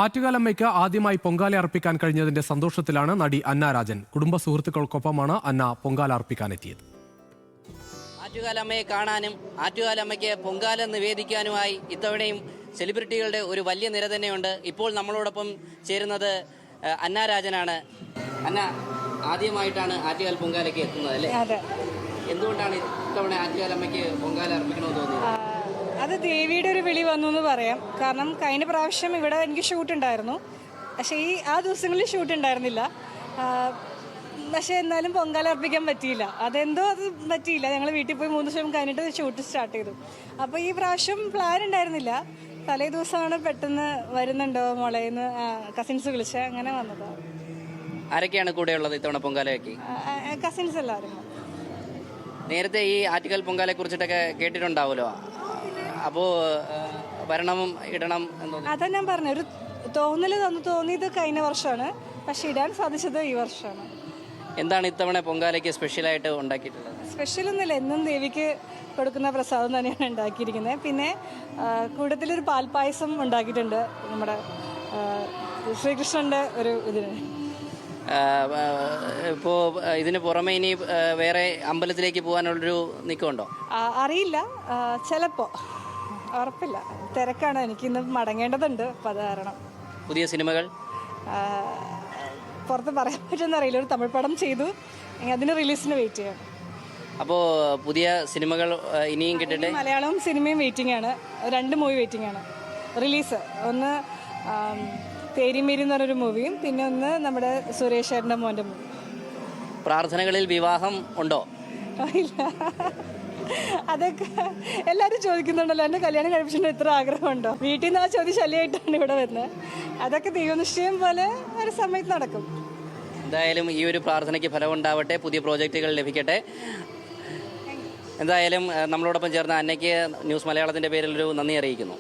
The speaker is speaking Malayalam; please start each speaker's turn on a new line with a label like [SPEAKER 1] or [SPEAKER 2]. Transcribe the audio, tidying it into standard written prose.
[SPEAKER 1] ആറ്റുകാലമ്മയ്ക്ക് ആദ്യമായി പൊങ്കാല അർപ്പിക്കാൻ കഴിഞ്ഞതിന്റെ സന്തോഷത്തിലാണ് നടി അന്ന രാജൻ. കുടുംബ സുഹൃത്തുക്കൾക്കൊപ്പമാണ് അന്ന പൊങ്കാല അർപ്പിക്കാനെത്തിയത്.
[SPEAKER 2] ആറ്റുകാലമ്മയെ കാണാനും ആറ്റുകാലമ്മയ്ക്ക് പൊങ്കാല നിവേദിക്കാനുമായി ഇത്തവണയും സെലിബ്രിറ്റികളുടെ ഒരു വലിയ നിര തന്നെയുണ്ട്. ഇപ്പോൾ നമ്മളോടൊപ്പം ചേരുന്നത് അന്ന രാജനാണ്. അന്ന, ആദ്യമായിട്ടാണ് ആറ്റുകാൽ പൊങ്കാലയ്ക്ക് എത്തുന്നത് അല്ലേ? എന്തുകൊണ്ടാണ് ഇത്തവണ ആറ്റുകാലമ്മയ്ക്ക് പൊങ്കാല അർപ്പിക്കണമെന്ന് തോന്നിയത്?
[SPEAKER 3] അത് ദേവിയുടെ ഒരു വിളി വന്നു എന്ന് പറയാം. കാരണം കഴിഞ്ഞ പ്രാവശ്യം ഇവിടെ എനിക്ക് ഷൂട്ട് ഉണ്ടായിരുന്നു, പക്ഷേ ആ ദിവസങ്ങളിൽ ഷൂട്ട് ഉണ്ടായിരുന്നില്ല. പക്ഷേ എന്നാലും പൊങ്കാല അർപ്പിക്കാൻ പറ്റിയില്ല. അത് പറ്റിയില്ല. ഞങ്ങൾ വീട്ടിൽ പോയി 3 ദിവസം കഴിഞ്ഞിട്ട് ഷൂട്ട് സ്റ്റാർട്ട് ചെയ്തു. അപ്പോൾ ഈ പ്രാവശ്യം പ്ലാൻ ഉണ്ടായിരുന്നില്ല. തലേ ദിവസമാണ് പെട്ടെന്ന് വരുന്നുണ്ടോ മോളേന്ന് കസിൻസ് വിളിച്ച് അങ്ങനെ വന്നതാണ്.
[SPEAKER 2] ആരൊക്കെയാണ് കൂടെയുള്ളത് ഇത്തവണ പൊങ്കാലയ്ക്ക്?
[SPEAKER 3] കസിൻസ് എല്ലാവരും.
[SPEAKER 2] നേരത്തെ ഈ ആറ്റുകാൽ പൊങ്കാലയെ കുറിച്ചിട്ടൊക്കെ കേട്ടിട്ടുണ്ടാവുമല്ലോ, അപ്പോൾ വരണം ഇടണം എന്നോ?
[SPEAKER 3] അതാ ഞാൻ പറഞ്ഞു, ഒരു തോന്നിയത് കഴിഞ്ഞ വർഷമാണ്, പക്ഷെ ഇടാൻ സാധിച്ചത് ഈ വർഷമാണ്.
[SPEAKER 2] എന്താണ് ഇത്തവണ പൊങ്കാലയ്ക്ക് സ്പെഷ്യലായിട്ട് ഉണ്ടാക്കിയിട്ടുള്ളത്?
[SPEAKER 3] സ്പെഷ്യലൊന്നുമില്ല, എന്നും ദേവിക്ക് കൊടുക്കുന്ന പ്രസാദം തന്നെയാണ് ഉണ്ടാക്കിയിരിക്കുന്നത്. പിന്നെ കൂട്ടത്തിലൊരു പാൽപ്പായസം ഉണ്ടാക്കിയിട്ടുണ്ട് നമ്മുടെ ശ്രീകൃഷ്ണൻ്റെ ഒരു ഇതിന്.
[SPEAKER 2] ഇപ്പോൾ ഇതിന് പുറമെ ഇനി വേറെ അമ്പലത്തിലേക്ക് പോകാനുള്ളൊരു നീക്കമുണ്ടോ?
[SPEAKER 3] അറിയില്ല, ചിലപ്പോൾ, ഉറപ്പില്ല. തിരക്കാണ്, എനിക്കിന്ന് മടങ്ങേണ്ടതുണ്ട്. അപ്പം അത് കാരണം.
[SPEAKER 2] പുതിയ സിനിമകൾ
[SPEAKER 3] പുറത്ത് പറയാൻ പറ്റുമെന്നറിയില്ല. ഒരു തമിഴ് പടം ചെയ്തു, അതിന് റിലീസിന് വെയിറ്റ് ചെയ്യണം.
[SPEAKER 2] അപ്പോൾ പുതിയ സിനിമകൾ ഇനിയും കിട്ടട്ടെ.
[SPEAKER 3] മലയാളവും സിനിമയും വെയിറ്റിംഗ് ആണ്. 2 മൂവി വെയിറ്റിംഗ് ആണ് റിലീസ്. ഒന്ന് തേരിമേരി എന്ന് പറഞ്ഞൊരു മൂവിയും, പിന്നെ ഒന്ന് നമ്മുടെ സുരേഷ് ഏട്ടൻ്റെ മോൻ്റെ മൂവി.
[SPEAKER 2] പ്രാർത്ഥനകളിൽ വിവാഹം ഉണ്ടോ?
[SPEAKER 3] ഇല്ല, അതൊക്കെ എല്ലാവരും ചോദിക്കുന്നുണ്ടല്ലോ, എൻ്റെ കല്യാണം കഴിപ്പിച്ചിട്ട് എത്ര ആഗ്രഹമുണ്ടോ. വീട്ടിൽ നിന്ന് ആ ചോദ്യം ശല്യമായിട്ടാണ് ഇവിടെ വരുന്നത്. അതൊക്കെ ദൈവനിശ്ചയം പോലെ ഒരു സമയത്ത് നടക്കും.
[SPEAKER 2] എന്തായാലും ഈ ഒരു പ്രാർത്ഥനയ്ക്ക് ഫലമുണ്ടാവട്ടെ, പുതിയ പ്രോജക്റ്റുകൾ ലഭിക്കട്ടെ. എന്തായാലും നമ്മളോടൊപ്പം ചേർന്ന അന്നയ്ക്ക് ന്യൂസ് മലയാളത്തിൻ്റെ പേരിലൊരു നന്ദി അറിയിക്കുന്നു.